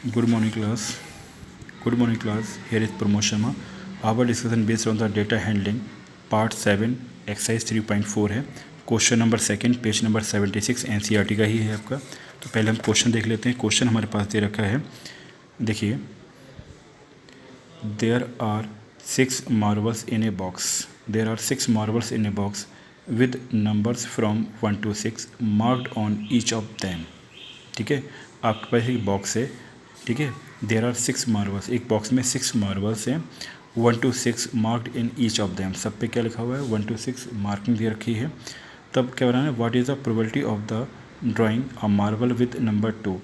Good morning, class. Good morning, class. Here is Pramod Sharma. Our discussion based on the data handling, part 7, exercise 3.4 है. Question number second, page number 76 NCERT का ही है आपका. तो पहले हम question देख लेते हैं. क्वेश्चन हमारे पास दे रखा है. देखिए, there are 6 marbles in a box. There are 6 marbles in a box with numbers from 1 to 6 marked on each of them. ठीक है, आपके पास एक बॉक्स है. ठीक है, देर आर 6 मार्बल्स. एक बॉक्स में 6 मार्बल्स हैं. 1 to 6 marked in each of them. सब पे क्या लिखा हुआ है? 1 to 6 मार्किंग दे रखी है. तब क्या बनाना है? What is the probability of the drawing a marble with number 2.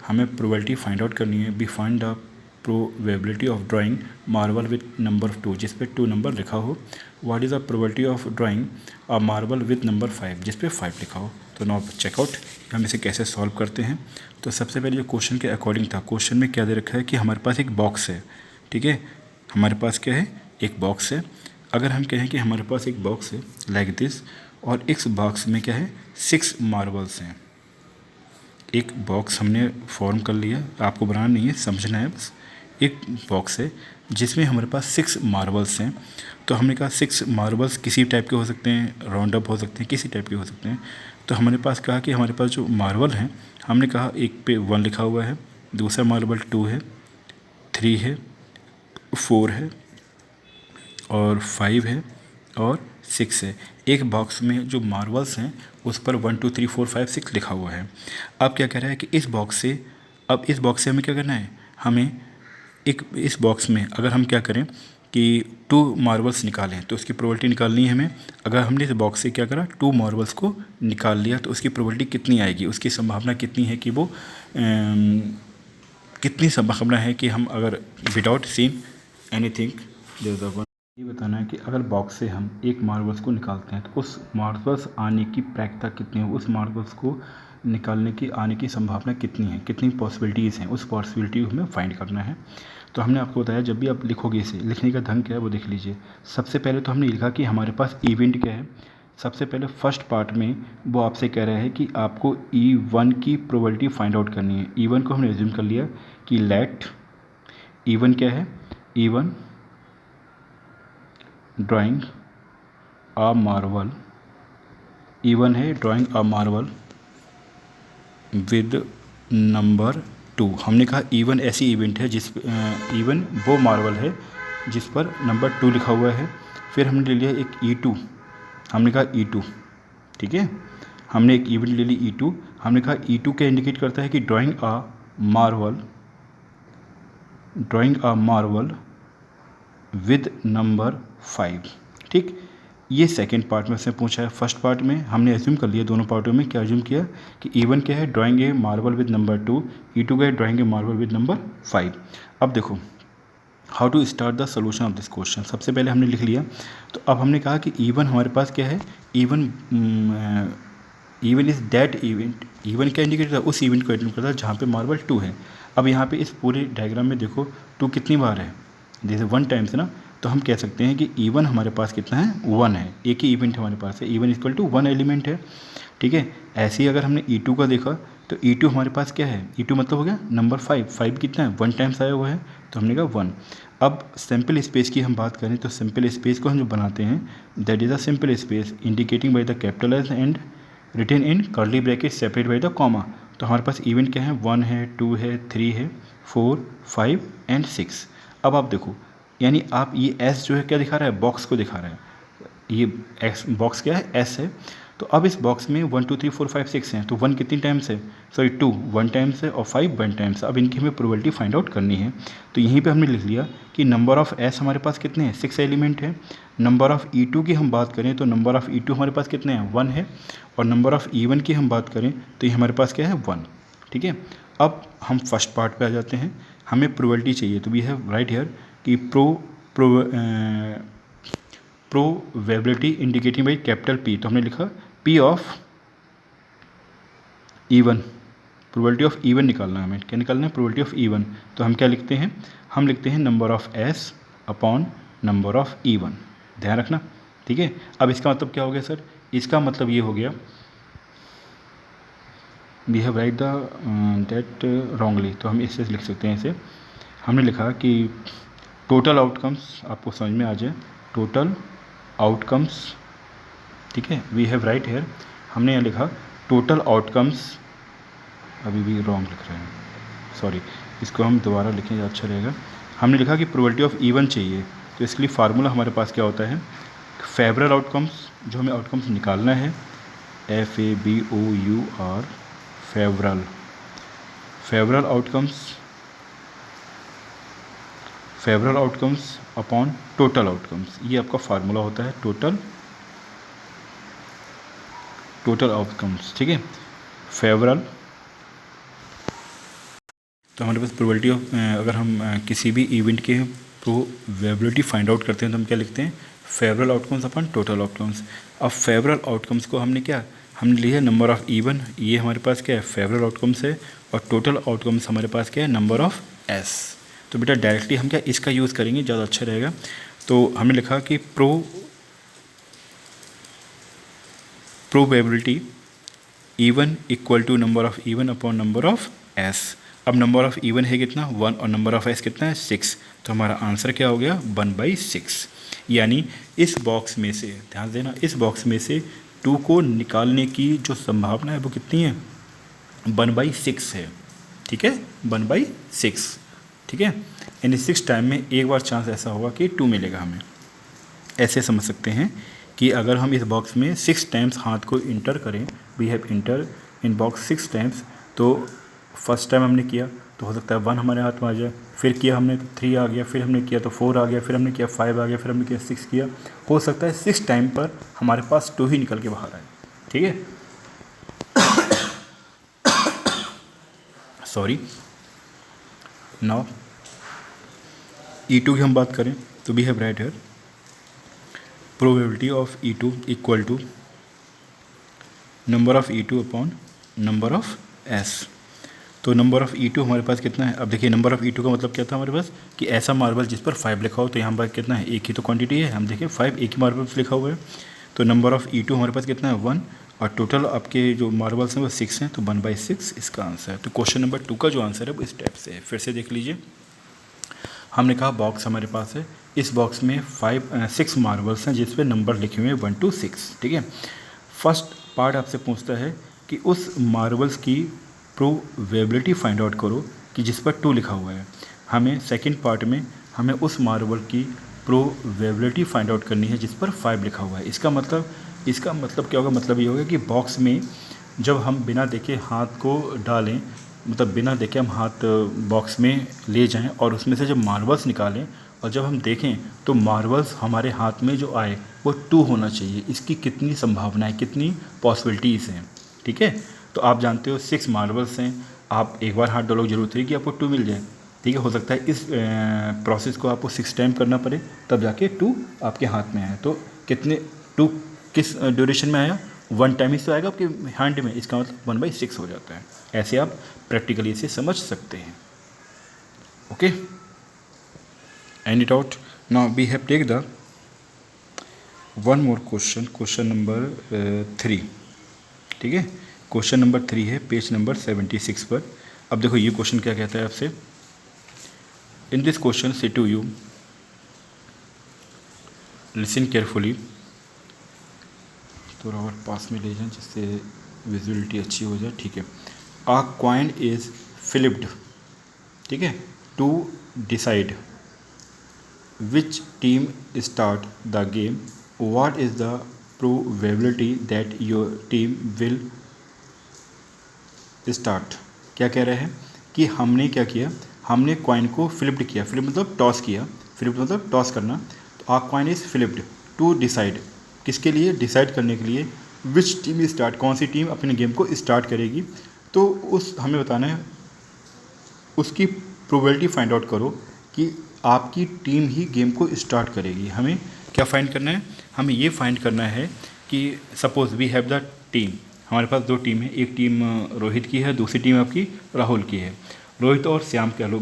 हमें प्रोबेबिलिटी फाइंड आउट करनी है. B find the probability of drawing marble with number 2, जिस पे 2 नंबर लिखा हो. What is the probability of drawing a marble with number 5, जिस पे 5 लिखा हो. तो नाउ चेकआउट हम इसे कैसे सॉल्व करते हैं. तो सबसे पहले जो क्वेश्चन के अकॉर्डिंग था, क्वेश्चन में क्या दे रखा है कि हमारे पास एक बॉक्स है. ठीक है, हमारे पास क्या है? एक बॉक्स है. अगर हम कहें कि हमारे पास एक बॉक्स है लाइक दिस, और इस बॉक्स में क्या है? 6 मार्बल्स हैं. एक बॉक्स हमने फॉर्म कर लिया. आपको बनाना नहीं है, समझना है बस. एक बॉक्स है जिसमें हमारे पास 6 मार्बल्स हैं. तो हमने कहा 6 मार्बल्स किसी टाइप के हो सकते हैं, राउंड अप हो सकते हैं, किसी टाइप के हो सकते हैं. तो हमारे पास कहा कि हमारे पास जो मार्बल हैं, हमने कहा एक पे 1 लिखा हुआ है, दूसरा मार्बल 2 है, 3 है, 4 है और 5 है और 6 है. एक बॉक्स में जो मार्बल्स हैं उस पर 1 2 3 4 5 6 लिखा हुआ है. अब क्या कह रहा है कि इस बॉक्स से हमें क्या करना है? हमें इस बॉक्स में अगर हम क्या करें कि 2 मार्बल्स निकालें तो उसकी प्रोबेबिलिटी निकालनी है हमें. अगर हमने इस बॉक्स से क्या करा, 2 मार्बल्स को निकाल लिया, तो उसकी प्रोबेबिलिटी कितनी आएगी, उसकी संभावना कितनी है कि वो कितनी संभावना है कि हम अगर विदाउट सीइंग एनीथिंग. ये बताना है कि अगर बॉक्स से हम एक मार्बल्स को निकालते हैं तो उस मार्बल्स आने की प्रायिकता कितनी है, उस मार्बल्स को निकालने की आने की संभावना कितनी है, कितनी पॉसिबिलिटीज़ हैं, उस पॉसिबिलिटी को हमें फाइंड करना है. तो हमने आपको बताया जब भी आप लिखोगे इसे, लिखने का ढंग क्या है वो देख लीजिए. सबसे पहले तो हमने लिखा कि हमारे पास इवेंट क्या है. सबसे पहले फर्स्ट पार्ट में वो आपसे कह रहा है कि आपको E1 की प्रोबेबिलिटी फाइंड आउट करनी है. E1 को हमने एज्यूम कर लिया कि लेट E1 क्या है? E1 drawing a marble. E1 है drawing a marble with number 2. हमने कहा E1 ऐसी इवेंट है जिस E1 वो मार्बल है जिस पर नंबर 2 लिखा हुआ है. फिर हमने ले लिया एक E2. हमने कहा E2. ठीक है, हमने एक इवेंट ले ली E2. हमने कहा E2 क्या इंडिकेट करता है कि drawing a marble with number 5. ठीक, ये सेकेंड पार्ट में से पूछा है. फर्स्ट पार्ट में हमने एज्यूम कर लिया, दोनों पार्टों में क्या एज्यूम किया कि E1 क्या है? Drawing a marble with number 2. E2 क्या है? Drawing a marble with number 5. अब देखो how to start the solution of this question. सबसे पहले हमने लिख लिया. तो अब हमने कहा कि E1 हमारे पास क्या है? E1 is that event. E1 क्या इंडिकेट करता है? उस इवेंट को इंडिकेट करता है जहाँ पे मार्बल 2 है. अब यहाँ पे इस पूरे डायग्राम में देखो 2 कितनी बार है? जैसे 1 टाइम्स है ना. तो हम कह सकते हैं कि E1 हमारे पास कितना है? 1 है. एक ही इवेंट हमारे पास है. E1 इक्वल टू 1 एलिमेंट है. ठीक है, ऐसे ही अगर हमने E2 का देखा तो E2 हमारे पास क्या है? E2 मतलब हो गया नंबर 5. 5 कितना है? 1 टाइम्स आया हुआ है, तो हमने कहा 1. अब सिंपल स्पेस की हम बात करें तो सिंपल स्पेस को हम जो बनाते हैं that is a simple space indicating by the capital S and written in curly bracket separate by the comma. तो हमारे पास इवेंट क्या है? 1 है, 2 है, 3 है, 4 5 एंड 6. अब आप देखो, यानी आप ये एस जो है क्या दिखा रहा है? बॉक्स को दिखा रहा है. ये एक्स बॉक्स क्या है? एस है. तो अब इस बॉक्स में 1 2 3 4 5 6 हैं. तो 1 कितनी टाइम्स है? सॉरी 2 1 टाइम्स है और 5 1 टाइम्स. अब इनकी हमें प्रोबेबिलिटी फाइंड आउट करनी है. तो यहीं पे हमने लिख लिया कि नंबर ऑफ़ एस हमारे पास कितने हैं? 6 एलिमेंट है. नंबर ऑफ़ E2 की हम बात करें तो नंबर ऑफ़ E2 हमारे पास कितने हैं? 1 है. और नंबर ऑफ़ E1 की हम बात करें तो ये हमारे पास क्या है? 1. ठीक है, अब हम फर्स्ट पार्ट पे आ जाते हैं. हमें प्रोबेबिलिटी चाहिए. तो वी हैव राइट हियर कि probability indicating by capital P. तो हमने लिखा P of E1. Probability of E1 निकालना है हमें. क्या निकालना है? Probability of E1. तो हम क्या लिखते हैं? हम लिखते हैं number of S upon number of E1. ध्यान रखना. ठीक है, अब इसका मतलब क्या हो गया सर? इसका मतलब ये हो गया we have write the that wrongly, तो हम इससे लिख सकते हैं इसे। हमने लिखा कि टोटल आउटकम्स, आपको समझ में आ जाए, टोटल आउटकम्स, ठीक है, वी हैव राइट हेयर, हमने यहाँ लिखा टोटल आउटकम्स, अभी भी रॉन्ग लिख रहे हैं, सॉरी, इसको हम दोबारा लिखें अच्छा रहेगा। हमने लिखा कि प्रोबेबिलिटी ऑफ इवन चाहिए, तो इसके लिए फार्मूला हमारे पास क्या होता है, फेवरल आउटकम्स, जो हमें आउटकम्स निकालना है, FABOUR, favourable, favourable outcomes, favourable outcomes upon total outcomes, ये आपका फार्मूला होता है, टोटल आउटकम्स, ठीक है, फेवरल। तो हमारे पास प्रोबेबिलिटी ऑफ, अगर हम किसी भी इवेंट के प्रोबेबिलिटी फाइंड आउट करते हैं तो हम क्या लिखते हैं, फेवरल आउटकम्स अपन टोटल आउटकम्स। अब फेवरल आउटकम्स को हमने लिया नंबर ऑफ़ इवन, ये हमारे पास क्या है, फेवरल आउटकम्स है, और टोटल आउटकम्स हमारे पास क्या है, नंबर ऑफ़ एस। तो बेटा डायरेक्टली हम क्या इसका यूज़ करेंगे, ज़्यादा अच्छा रहेगा। तो हमने लिखा कि probability even equal to number of even upon number of S. अब नंबर ऑफ़ इवन है कितना 1 और नंबर ऑफ़ एस कितना है 6, तो हमारा आंसर क्या हो गया 1/6। यानी इस बॉक्स में से, ध्यान देना, इस बॉक्स में से 2 को निकालने की जो संभावना है वो कितनी है, 1/6 है, ठीक है, 1/6, ठीक है। यानी 6 टाइम में एक बार चांस ऐसा होगा कि 2 मिलेगा हमें। ऐसे समझ सकते हैं कि अगर हम इस बॉक्स में 6 टाइम्स हाथ को इंटर करें, we have enter in box 6 times, तो फर्स्ट टाइम हमने किया तो हो सकता है 1 हमारे हाथ में आ जाए, फिर किया हमने तो 3 आ गया, फिर हमने किया तो 4 आ गया, फिर हमने किया 5 आ गया, फिर हमने किया 6 किया, हो सकता है 6 टाइम पर हमारे पास 2 ही निकल के बाहर आए, ठीक है, सॉरी। नाउ E2 की हम बात करें तो we have write here probability of E2 equal to number of E2 upon number of S। तो नंबर ऑफ़ E2 हमारे पास कितना है, अब देखिए नंबर ऑफ़ E2 का मतलब क्या था हमारे पास, कि ऐसा मार्बल जिस पर 5 लिखा हो, तो यहाँ पर कितना है, एक ही तो क्वांटिटी है, हम देखिए 5 एक ही मार्बल लिखा हुआ है, तो नंबर ऑफ़ E2 हमारे पास कितना है 1, और टोटल आपके जो मार्बल्स हैं वो 6 हैं, तो 1/6 इसका आंसर है। तो क्वेश्चन नंबर 2 का जो आंसर है वो इस टाइप से है। फिर से देख लीजिए, हमने कहा बॉक्स हमारे पास है, इस बॉक्स में 6 मार्बल्स हैं जिस पे नंबर लिखे हुए हैं 1 to 6, ठीक है। फर्स्ट पार्ट आपसे पूछता है कि उस मार्बल्स की प्रोबेबिलिटी फाइंड आउट करो कि जिस पर 2 लिखा हुआ है। हमें सेकंड पार्ट में हमें उस मार्बल की प्रोबेबिलिटी फाइंड आउट करनी है जिस पर 5 लिखा हुआ है। इसका मतलब क्या होगा, मतलब ये होगा कि बॉक्स में जब हम बिना देखे हाथ को डालें, मतलब बिना देखे हम हाथ बॉक्स में ले जाएं और उसमें से जब मार्बल्स निकालें और जब हम देखें तो मार्बल्स हमारे हाथ में जो आए वो 2 होना चाहिए। इसकी कितनी संभावना है, कितनी पॉसिबिलिटीज़ हैं, ठीक है। तो आप जानते हो 6 मार्बल्स हैं, आप एक बार हाथ डालो, जरूरत है कि आपको 2 मिल जाए, ठीक है। हो सकता है इस प्रोसेस को आपको 6 टाइम करना पड़े तब जाके 2 आपके हाथ में आए। तो कितने 2 किस ड्यूरेशन में आया, 1 टाइम ही तो आएगा आपके हैंड में, इसका मतलब 1/6 हो जाता है। ऐसे आप प्रैक्टिकली इसे समझ सकते हैं, okay. Any doubt? Now we have take the one more question number 3, ठीक है। क्वेश्चन नंबर 3 है पेज नंबर 76 पर। अब देखो ये क्वेश्चन क्या कहता है आपसे, इन दिस क्वेश्चन से टू यू लिसन केयरफुली, थोड़ा और पास में ले जाएं जिससे विजुअलिटी अच्छी हो जाए, ठीक है। आ कॉइन इज फ्लिप्ड, ठीक है, to decide which team start the game, what is the probability that your team will start. क्या कह रहे हैं कि हमने क्या किया, हमने कॉइन को फ्लिप्ड किया, फ्लिप मतलब टॉस किया, फ्लिप मतलब टॉस करना। तो a coin is flipped to decide, किसके लिए, डिसाइड करने के लिए, विच टीम स्टार्ट, कौन सी टीम अपने गेम को स्टार्ट करेगी। तो उस हमें बताना है, उसकी प्रोबेबिलिटी फाइंड आउट करो कि आपकी टीम ही गेम को स्टार्ट करेगी। हमें क्या फाइंड करना है, हमें ये फाइंड करना है कि suppose we have the team, हमारे पास 2 टीम है, एक टीम रोहित की है, दूसरी टीम आपकी राहुल की है। रोहित और श्याम कह लो,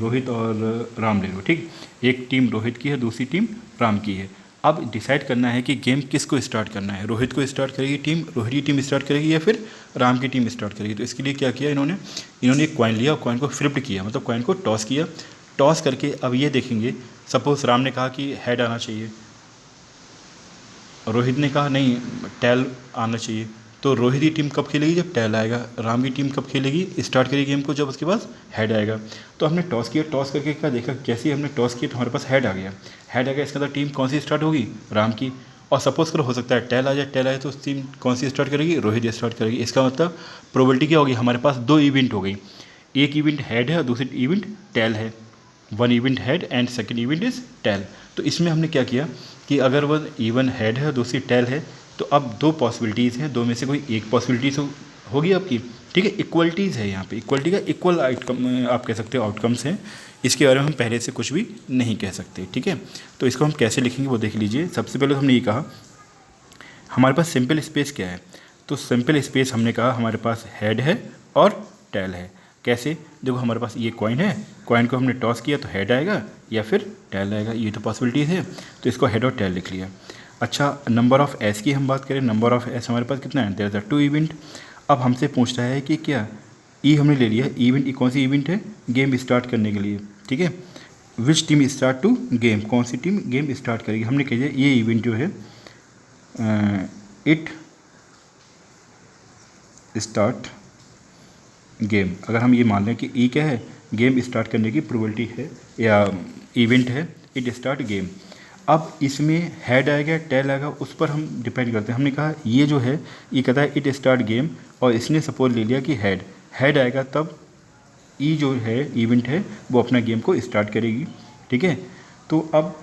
रोहित और राम ले लो, ठीक। एक टीम रोहित की है, दूसरी टीम राम की है। अब डिसाइड करना है कि गेम किसको स्टार्ट करना है। रोहित को स्टार्ट करेगी टीम, रोहित की टीम स्टार्ट करेगी या फिर राम की टीम स्टार्ट करेगी। तो इसके लिए क्या किया इन्होंने एक कॉइन लिया और कॉइन को फ्लिप्ड किया, मतलब कॉइन को टॉस किया। टॉस करके अब ये देखेंगे, सपोज राम ने कहा कि हेड आना चाहिए, रोहित ने कहा नहीं टेल आना चाहिए। तो रोहित की टीम कब खेलेगी, जब टेल आएगा। राम की टीम कब खेलेगी, स्टार्ट करेगी गेम को, जब उसके पास हेड आएगा। तो हमने टॉस किया, टॉस करके क्या देखा, जैसे ही हमने टॉस किया तो हमारे पास हेड आ गया। हेड आ गया, इसके अंदर टीम कौन सी स्टार्ट होगी, राम की। और सपोज करो हो सकता है टेल आ जाए, टेल आए तो टीम कौन सी स्टार्ट करेगी, रोहित स्टार्ट करेगी। इसका मतलब प्रोबेबिलिटी क्या होगी, हमारे पास 2 इवेंट हो गई, एक इवेंट हेड है और दूसरी इवेंट टेल है। 1 event head and second event is tail. तो इसमें हमने क्या किया कि अगर वो इवन हेड है और दूसरी टेल है तो अब 2 पॉसिबिलिटीज़ हैं, 2 में से कोई एक पॉसिबिलिटीज़ होगी आपकी, ठीक है। इक्वलिटीज़ है यहाँ पे, इक्वलिटी का इक्वल आउटकम आप कह सकते हो, आउटकम्स हैं। इसके बारे में हम पहले से कुछ भी नहीं कह सकते, ठीक है। तो इसको हम कैसे लिखेंगे वो देख लीजिए। सबसे पहले तो हमने ये कहा हमारे पास सिंपल स्पेस क्या है, तो सिंपल स्पेस हमने कहा हमारे पास हेड है और टेल है। कैसे, देखो हमारे पास ये कॉइन है, कॉइन को हमने टॉस किया तो हेड आएगा या फिर टेल आएगा, ये तो पॉसिबिलिटीज़ है। तो इसको हेड और टेल लिख लिया। अच्छा, नंबर ऑफ़ एस की हम बात करें, नंबर ऑफ़ एस हमारे पास कितना है, देयर आर 2 इवेंट। अब हमसे पूछ रहा है कि क्या ई हमने ले लिया, इवेंट, ई कौन सी इवेंट है, गेम स्टार्ट करने के लिए, ठीक है। Which team start to game, कौन सी टीम गेम स्टार्ट करेगी। हमने कह दिया ये इवेंट जो है इट स्टार्ट गेम। अगर हम ये मान लें कि ई क्या है, गेम स्टार्ट करने की प्रोबेबिलिटी है या इवेंट है, इट स्टार्ट गेम। अब इसमें हेड आएगा टेल आएगा, उस पर हम डिपेंड करते हैं। हमने कहा ये जो है ये कहता है इट स्टार्ट गेम, और इसने सपोज ले लिया कि हेड आएगा, तब ई जो है इवेंट है वो अपना गेम को स्टार्ट करेगी, ठीक है। तो अब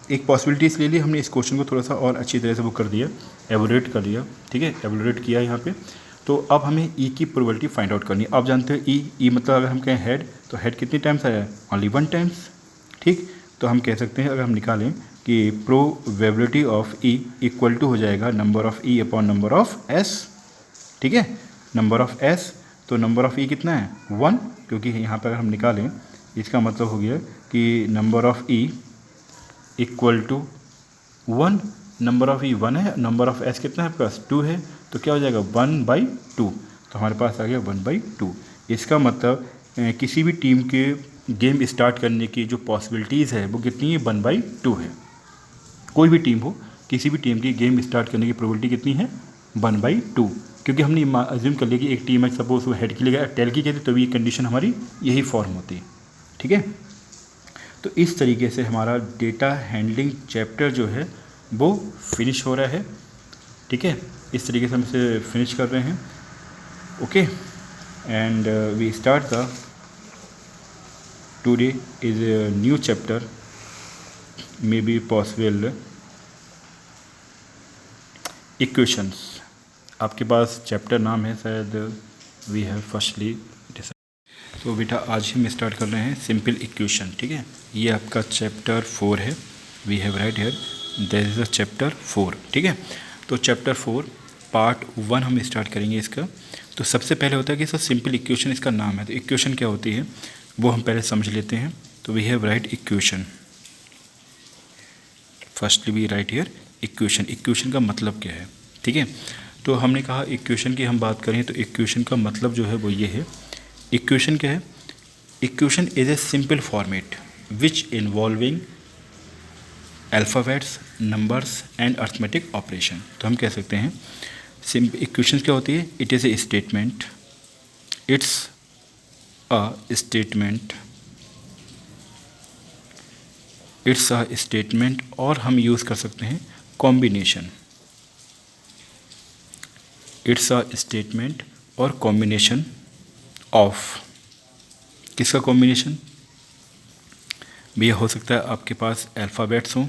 एक पॉसिबिलिटीज़ ले ली हमने, इस क्वेश्चन को थोड़ा सा और अच्छी तरह से वो कर दिया, एवोरेट कर दिया, ठीक है, एवोरेट किया यहाँ पे। तो अब हमें ई की प्रोबेबिलिटी फाइंड आउट करनी है। आप जानते हो ई मतलब अगर हम कहें हेड, तो हेड कितनी टाइम्स आया है, ओनली 1 टाइम्स, ठीक। तो हम कह सकते हैं अगर हम निकालें कि probability of E equal to हो जाएगा number of E upon number of S, ठीक है, नंबर ऑफ़ एस। तो नंबर ऑफ़ ई कितना है 1, क्योंकि यहाँ पर अगर हम निकालें इसका मतलब हो गया कि number of E equal to 1, number of E 1 है, नंबर ऑफ़ एस कितना है आपके पास 2 है, तो क्या हो जाएगा 1/2। तो हमारे पास आ गया 1/2। इसका मतलब किसी भी टीम के गेम स्टार्ट करने की जो पॉसिबिलिटीज़ है वो कितनी है, 1/2 है। कोई भी टीम हो, किसी भी टीम की गेम स्टार्ट करने की प्रोबेबिलिटी कितनी है, 1/2। क्योंकि हमने अज्यूम कर लिया कि एक टीम है, सपोज वो हेड की लेगा टेल की कहती, तो ये कंडीशन हमारी यही फॉर्म होती है, ठीक है। तो इस तरीके से हमारा डेटा हैंडलिंग चैप्टर जो है वो फिनिश हो रहा है, ठीक है। इस तरीके से हम इसे फिनिश कर रहे हैं, okay. And we start the today is a new chapter, may be possible equations. आपके पास चैप्टर नाम है शायद, वी हैव फर्स्टली। तो बेटा आज ही हम स्टार्ट कर रहे हैं सिंपल इक्वेशन, ठीक है। ये आपका चैप्टर 4 है, we have write here this is a chapter 4, ठीक है। तो चैप्टर 4 पार्ट 1 हम स्टार्ट करेंगे इसका। तो सबसे पहले होता है कि सर सिंपल इक्वेशन इसका नाम है, तो इक्वेशन क्या होती है वो हम पहले समझ लेते हैं। तो we have write equation, firstly we write here equation. Equation का मतलब क्या है, ठीक है। तो हमने कहा इक्वेशन की हम बात करें तो इक्वेशन का मतलब जो है वो ये है, इक्वेशन क्या है, equation is a simple format which involving alphabets, numbers and arithmetic operation. तो हम कह सकते हैं सिंपल इक्वेशन क्या होती है, it is a statement, it's a statement, it's a statement, और हम यूज़ कर सकते हैं कॉम्बिनेशन, इट्स अ स्टेटमेंट और कॉम्बिनेशन ऑफ, किसका कॉम्बिनेशन, भैया हो सकता है आपके पास अल्फ़ाबेट्स हों,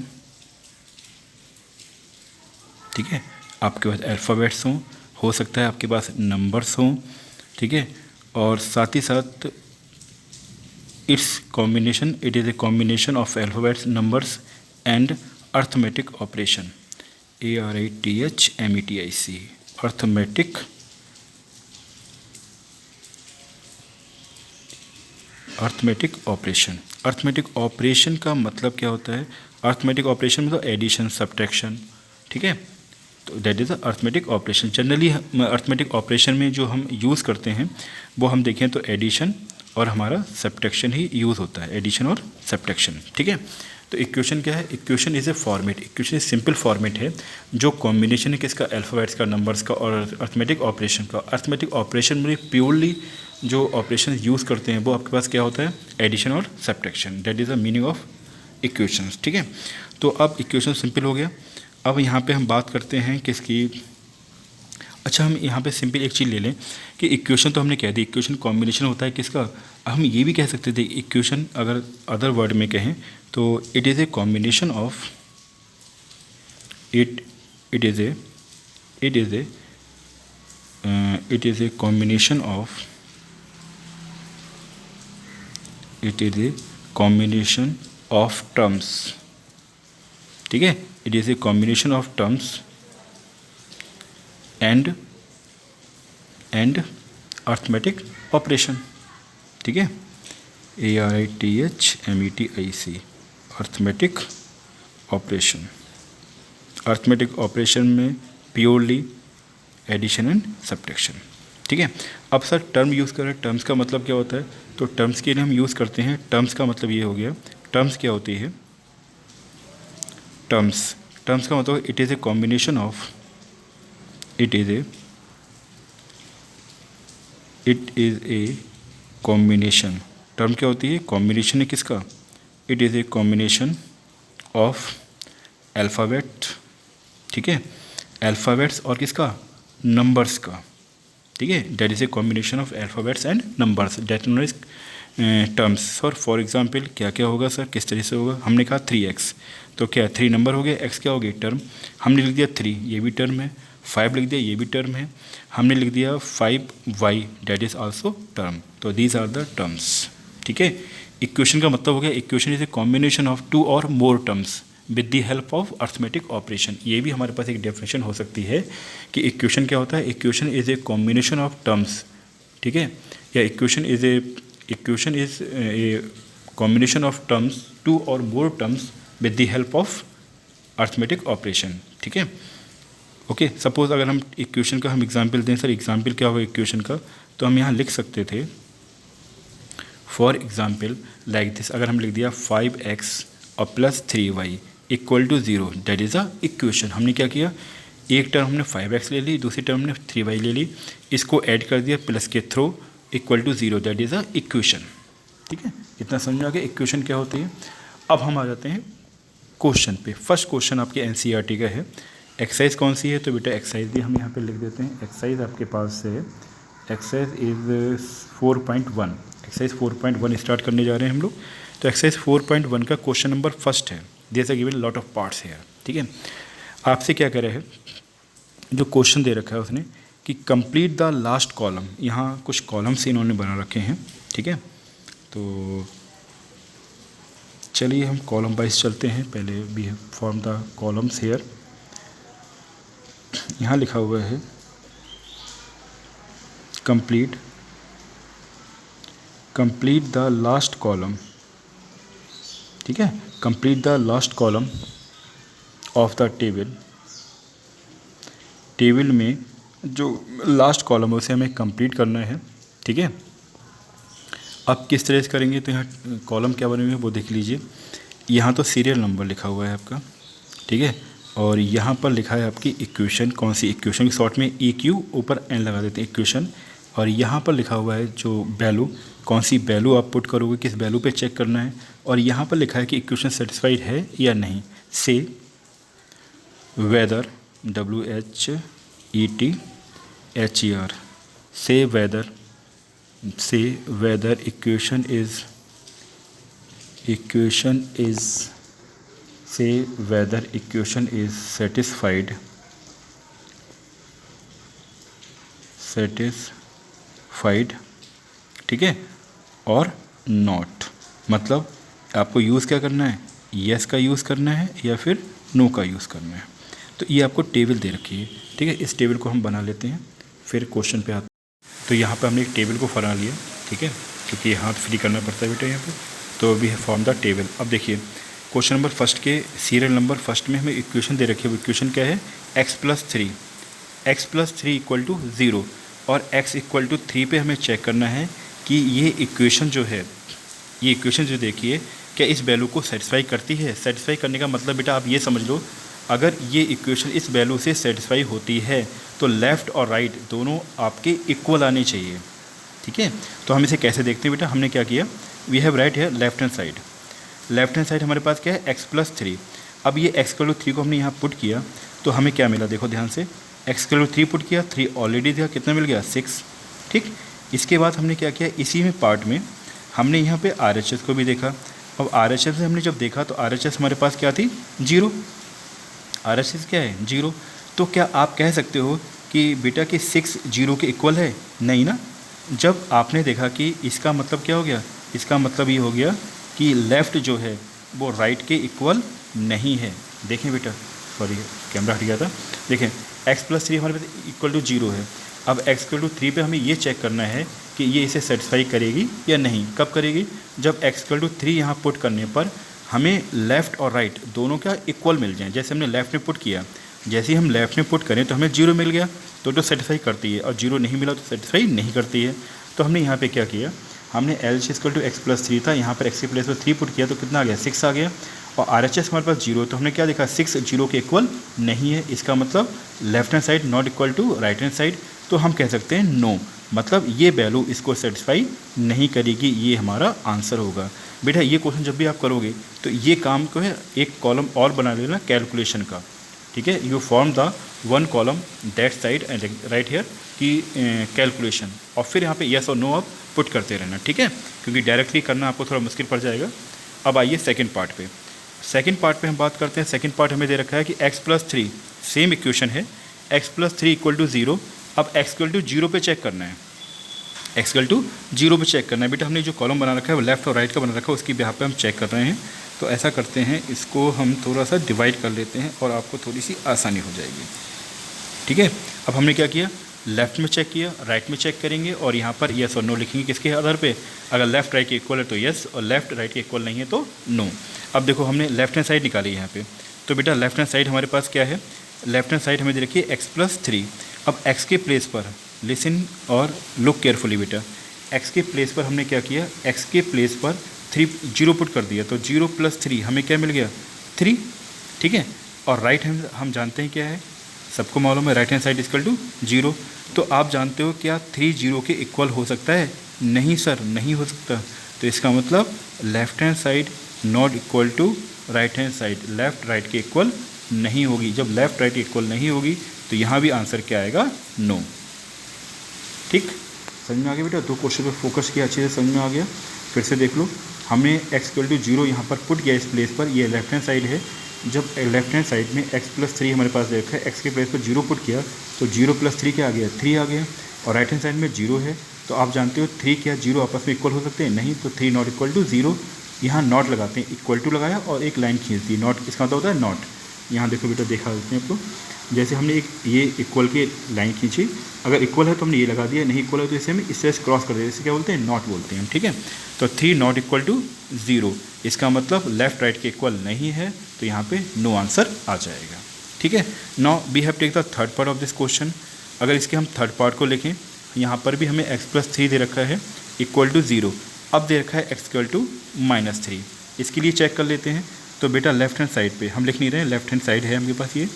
ठीक है, आपके पास अल्फ़ाबेट्स हों, हो सकता है आपके पास नंबर्स हों, ठीक है, और साथ ही साथ it's combination, it is a combination of alphabets, numbers and arithmetic operation, ARITHMETIC, arithmetic operation. Arithmetic operation का मतलब क्या होता है, अर्थमेटिक ऑपरेशन मतलब एडिशन, सब्ट्रैक्शन, ठीक है। तो that is a arithmetic operation. Generally arithmetic operation में जो हम यूज़ करते हैं वो हम देखें तो एडिशन और हमारा सब्ट्रैक्शन ही यूज़ होता है, एडिशन और सब्ट्रैक्शन, ठीक है। तो इक्वेशन क्या है? Equation is a format, equation simple format है जो कॉम्बिनेशन है किसका? अल्फ़ाबेट्स का, नंबर्स का और अर्थमेटिक ऑपरेशन का। अर्थमेटिक ऑपरेशन में प्योरली जो ऑपरेशन यूज़ करते हैं वो आपके पास क्या होता है? एडिशन और subtraction. That is the meaning of equations, ठीक है। तो अब इक्वेशन सिंपल हो गया। अब यहाँ पे हम बात करते हैं किसकी? अच्छा, हम यहाँ पे सिंपल एक चीज़ ले लें कि इक्वेशन तो हमने कह दी, इक्वेशन कॉम्बिनेशन होता है किसका? हम ये भी कह सकते थे इक्वेशन अगर अदर वर्ड में कहें तो it is a combination of it is a combination of terms, ठीक है। It is a combination of terms and arithmetic operation, ठीक है। ARITHMETIC, arithmetic operation. Arithmetic operation में प्योरली एडिशन एंड सब्ट्रैक्शन, ठीक है। अब सर टर्म यूज़ करें, terms का मतलब क्या होता है? तो टर्म्स के लिए हम यूज़ करते हैं, टर्म्स का मतलब ये हो गया, टर्म्स क्या होती है? टर्म्स का मतलब it is a combination of, it is a combination. Term क्या होती है? कॉम्बिनेशन है किसका? It is a combination of alphabet, ठीक है, अल्फ़ाबेट्स और किसका? नंबर्स का, ठीक है। That is a combination of alphabets and numbers, that known is terms. For example क्या क्या होगा सर, किस तरह से होगा? हमने कहा 3x, तो क्या 3 नंबर हो गया, x क्या हो गया? टर्म। हमने लिख दिया 3, ये भी टर्म है। 5 लिख दिया, ये भी टर्म है। हमने लिख दिया 5y, that is also term. तो दीज आर द टर्म्स, ठीक है। इक्वेशन का मतलब हो गया, equation is a combination of 2 और मोर terms with the help of arithmetic operation. ये भी हमारे पास एक डेफिनेशन हो सकती है कि इक्वेशन क्या होता है? Equation is a combination of terms, ठीक है, या equation is a combination of terms, 2 और मोर terms with the help of arithmetic operation, ठीक है। ओके, सपोज अगर हम इक्वेशन का हम एग्जाम्पल दें, सर एग्जाम्पल क्या होगा इक्वेशन का? तो हम यहाँ लिख सकते थे फॉर एग्जाम्पल लाइक दिस। अगर हम लिख दिया 5x और plus 3y equal to 0, that is a equation. हमने क्या किया? एक टर्म हमने 5x ले ली, दूसरी टर्म हमने 3y ले ली, इसको ऐड कर दिया प्लस के through, equal to 0, that is a equation, ठीक है। इतना समझ आ गया इक्वेशन क्या होती है। अब हम आ जाते हैं क्वेश्चन पे। फर्स्ट क्वेश्चन आपके NCERT का है। एक्सरसाइज कौन सी है? तो बेटा एक्सरसाइज भी हम यहाँ पे लिख देते हैं। एक्सरसाइज आपके पास है, एक्सरसाइज इज 4.1, एक्सरसाइज 4.1 स्टार्ट करने जा रहे हैं हम लोग। तो एक्सरसाइज 4.1 का क्वेश्चन नंबर फर्स्ट है। There are given lot of parts है, ठीक है। आपसे क्या कह रहा है, जो क्वेश्चन दे रखा है उसने कि कंप्लीट द लास्ट कॉलम। यहाँ कुछ कॉलम्स इन्होंने बना रखे हैं, ठीक है। तो चलिए हम कॉलम वाइज चलते हैं। पहले we form the columns here. यहाँ लिखा हुआ है कंप्लीट द लास्ट कॉलम, ठीक है, complete the last column of the table में जो लास्ट कॉलम है उसे हमें कंप्लीट करना है, ठीक है। अब किस तरह से करेंगे? तो यहाँ कॉलम क्या बने हुए हैं वो देख लीजिए। यहाँ तो सीरियल नंबर लिखा हुआ है आपका, ठीक है, और यहाँ पर लिखा है आपकी इक्वेशन। कौन सी इक्वेशन? की शॉर्ट में EQ ऊपर N लगा देते हैं, इक्वेशन। और यहाँ पर लिखा हुआ है जो वैल्यू, कौन सी वैल्यू आप पुट करोगे, किस वैल्यू पे चेक करना है। और यहाँ पर लिखा है कि इक्वेशन सेटिस्फाइड है या नहीं। से वेदर, WHETHER, से वेदर इक्वेशन इज satisfied, ठीक है, और नॉट। मतलब आपको यूज़ क्या करना है? यस का यूज़ करना है या फिर नो का यूज़ करना है। तो ये आपको टेबल दे रखी है, ठीक है। इस टेबल को हम बना लेते हैं, फिर क्वेश्चन पे आते हैं। तो यहाँ पे हमने एक टेबल को बना लिया, ठीक है, क्योंकि हाथ फ्री करना पड़ता है बेटा यहाँ पे। तो we have form the table. अब देखिए क्वेश्चन नंबर फर्स्ट के सीरियल नंबर फर्स्ट में हमें इक्वेशन दे रखी है। इक्वेशन क्या है? x plus three equal to 0 और x इक्वल टू 3 पे हमें चेक करना है कि ये इक्वेशन जो है, ये इक्वेशन जो देखिए क्या इस वैल्यू को सेटिस्फाई करती है। सेटिस्फाई करने का मतलब बेटा आप ये समझ लो, अगर ये इक्वेशन इस वैल्यू से सेटिस्फाई होती है तो लेफ़्ट और राइट दोनों आपके इक्वल आने चाहिए। ठीक है, तो हम इसे कैसे देखते हैं बेटा? हमने क्या किया, वी हैव राइट है left hand side. Left hand side हमारे पास क्या है? x plus 3। अब ये x इक्वल टू 3 को हमने यहाँ पुट किया तो हमें क्या मिला? देखो ध्यान से, x इक्वल टू 3 पुट किया, 3 ऑलरेडी दिया, कितना मिल गया? 6। ठीक, इसके बाद हमने क्या किया, इसी में पार्ट में हमने यहाँ पे RHS को भी देखा। अब RHS से हमने जब देखा तो RHS हमारे पास क्या थी? 0। RHS क्या है? 0। तो क्या आप कह सकते हो कि बेटा कि 6 0 के इक्वल है? नहीं ना। जब आपने देखा कि इसका मतलब क्या हो गया, इसका मतलब ये हो गया कि लेफ़्ट जो है वो राइट के इक्वल नहीं है। देखें बेटा, सॉरी कैमरा हट गया था। देखें x प्लस 3 हमारे पास इक्वल टू 0 है। अब x इक्वल टू 3 पे हमें ये चेक करना है कि ये इसे सेटिस्फाई करेगी या नहीं। कब करेगी? जब x इक्वल टू 3 यहाँ पुट करने पर हमें लेफ़्ट और राइट दोनों क्या इक्वल मिल जाएँ। जैसे हमने लेफ़्ट में पुट किया, जैसे ही हम लेफ़्ट में पुट करें तो हमें 0 मिल गया तो सेटिस्फाई करती है, और 0 नहीं मिला तो सेटिस्फाई नहीं करती है। तो हमने यहाँ पे क्या किया, हमने LHS equal to x plus 3 था, यहाँ पर x के प्लेस पर 3 पुट किया तो कितना आ गया? 6 आ गया। और RHS हमारे पास 0, तो हमने क्या देखा? 6 0 के इक्वल नहीं है। इसका मतलब left hand side not equal to right hand side. तो हम कह सकते हैं नो, मतलब ये वैल्यू इसको सेटिस्फाई नहीं करेगी। ये हमारा आंसर होगा। बेटा ये क्वेश्चन जब भी आप करोगे तो ये काम को है एक कॉलम और बना लेना कैलकुलेशन का। ठीक है, you form the one column that side and right here की कैलकुलेशन, और फिर यहाँ पे यस और नो आप पुट करते रहना। ठीक है, क्योंकि डायरेक्टली करना आपको थोड़ा मुश्किल पड़ जाएगा। अब आइए सेकंड पार्ट पे। सेकंड पार्ट पे हम बात करते हैं। सेकंड पार्ट हमें दे रखा है कि x प्लस 3 सेम इक्वेशन है, x प्लस 3 इक्वल टू 0। अब x इक्वल टू 0 पे चेक करना है, x इक्वल टू 0 पे चेक करना है। बेटा हमने जो कॉलम बना रखा है वो लेफ्ट और राइट का बना रखा है, उसकी बिहार पे हम चेक कर रहे हैं। तो ऐसा करते हैं, इसको हम थोड़ा सा डिवाइड कर लेते हैं और आपको थोड़ी सी आसानी हो जाएगी। ठीक है, अब हमने क्या किया, लेफ्ट में चेक किया, राइट में चेक करेंगे और यहाँ पर यस और नो लिखेंगे। किसके आधार पे? अगर लेफ्ट राइट के इक्वल है तो यस, और लेफ्ट राइट के इक्वल नहीं है तो नो। अब देखो हमने लेफ्ट हैंड साइड निकाली यहाँ पे, तो बेटा लेफ्ट हैंड साइड हमारे पास क्या है? लेफ्ट हैंड साइड हमें दे रखी है x प्लस 3। अब x के प्लेस पर लिसन और लुक केयरफुली बेटा, x के प्लेस पर हमने क्या किया, x के प्लेस पर 0 पुट कर दिया, तो 0 प्लस 3 हमें क्या मिल गया? 3। ठीक है, और राइट हैंड हम जानते हैं क्या है, सबको मालूम है right hand side equal to 0। तो आप जानते हो क्या 3 0 के इक्वल हो सकता है? नहीं सर, नहीं हो सकता। तो इसका मतलब left hand side not equal to right hand side, left right के इक्वल नहीं होगी। जब लेफ्ट राइट इक्वल नहीं होगी तो यहाँ भी आंसर क्या आएगा? नो। ठीक, समझ में आ गया बेटा? दो क्वेश्चन पे फोकस किया, अच्छे से समझ में आ गया। फिर से देख लो, हमने x इक्वल टू 0 यहाँ पर पुट किया इस प्लेस पर, ये लेफ्ट हैंड साइड है। जब लेफ्ट हैंड साइड में x प्लस 3 हमारे पास देखा है, x के प्लेस पर 0 पुट किया तो 0 प्लस 3 क्या आ गया? 3 आ गया। और राइट हैंड साइड में 0 है, तो आप जानते हो 3 क्या 0 आपस में इक्वल हो सकते हैं? नहीं, तो 3 नॉट इक्वल टू 0। यहाँ नॉट लगाते हैं, इक्वल टू लगाया और एक लाइन खींच दी, नॉट इसका मतलब होता है नॉट। यहाँ देखो बेटा, देखा देते हैं आपको, जैसे हमने एक ये इक्वल की लाइन खींची, अगर इक्वल है तो हमने ये लगा दिया, नहीं इक्वल है तो इसे हम इससे क्रॉस कर देते, इसे क्या बोलते हैं? नॉट बोलते हैं। ठीक है, तो 3 नॉट इक्वल टू 0, इसका मतलब लेफ्ट राइट के इक्वल नहीं है, तो यहाँ पे नो आंसर आ जाएगा। ठीक है, now we have take the third part of this question. अगर इसके हम थर्ड पार्ट को लिखें, यहाँ पर भी हमें x प्लस 3 दे रखा है इक्वल टू 0, अब दे रखा है x इक्वल टू माइनस 3। इसके लिए चेक कर लेते हैं। तो बेटा लेफ्ट हैंड साइड पे हम लिख नहीं रहे हैं, लेफ्ट हैंड साइड है हमारे पास, ये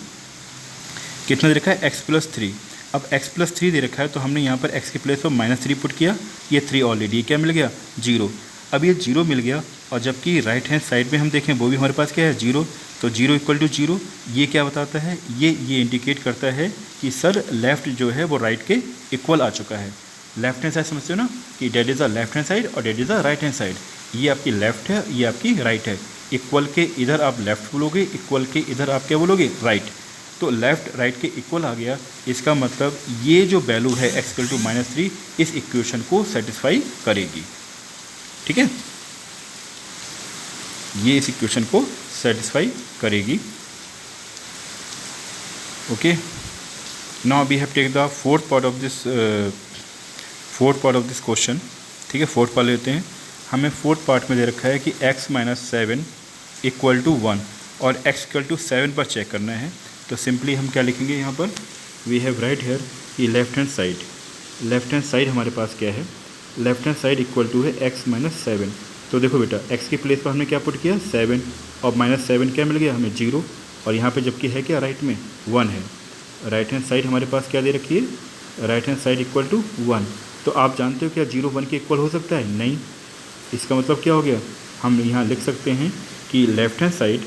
कितना दे रखा है? x plus 3। अब x प्लस 3 दे रखा है तो हमने यहाँ पर x के प्लेस पर माइनस 3 पुट किया, ये 3 ऑलरेडी क्या मिल गया? 0। अब ये 0 मिल गया, और जबकि राइट हैंड साइड में हम देखें वो भी हमारे पास क्या है? 0। तो 0 इक्वल टू 0, ये क्या बताता है? ये इंडिकेट करता है कि सर लेफ़्ट जो है वो राइट के इक्वल आ चुका है। लेफ्ट हैंड साइड समझते हो ना, कि that is the left hand side और that is the right hand side. ये आपकी लेफ़्ट है, ये आपकी राइट है। इक्वल के इधर आप लेफ़्ट बोलोगे, इक्वल के इधर आप क्या बोलोगे? राइट। तो लेफ़्ट राइट के इक्वल आ गया, इसका मतलब ये जो वैल्यू है x इक्वल टू माइनस 3 इस इक्वेशन को सेटिस्फाई करेगी। ठीक है, ये इस इक्वेशन को सेटिस्फाई करेगी। Okay, now we have take the fourth part of this question. ठीक है, फोर्थ पार्ट लेते हैं। हमें फोर्थ पार्ट में दे रखा है कि x माइनस 7 इक्वल टू 1 और x इक्वल टू 7 पर चेक करना है। तो सिंपली हम क्या लिखेंगे यहाँ पर, वी हैव राइट हेयर कि लेफ्ट हैंड साइड हमारे पास क्या है, left hand side equal to है x माइनस 7। तो देखो बेटा x की प्लेस पर हमने क्या पुट किया 7 और माइनस 7 क्या मिल गया हमें 0, और यहाँ पे जबकि है क्या राइट में 1 है। राइट हैंड साइड हमारे पास क्या दे रखी है, right hand side equal to 1। तो आप जानते हो क्या 0 1 के इक्वल हो सकता है, नहीं। इसका मतलब क्या हो गया, हम यहाँ लिख सकते हैं कि left hand side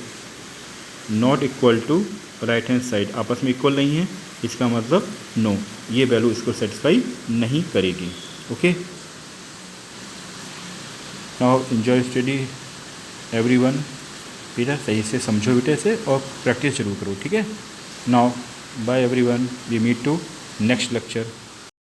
not equal to right hand side, आपस में इक्वल नहीं है। इसका मतलब नो, ये वैल्यू इसको सेटिस्फाई नहीं करेगी। Okay, now enjoy study everyone. बेटा सही से समझो बेटे से और प्रैक्टिस जरूर करो, ठीक है। Now bye everyone, we meet to next lecture.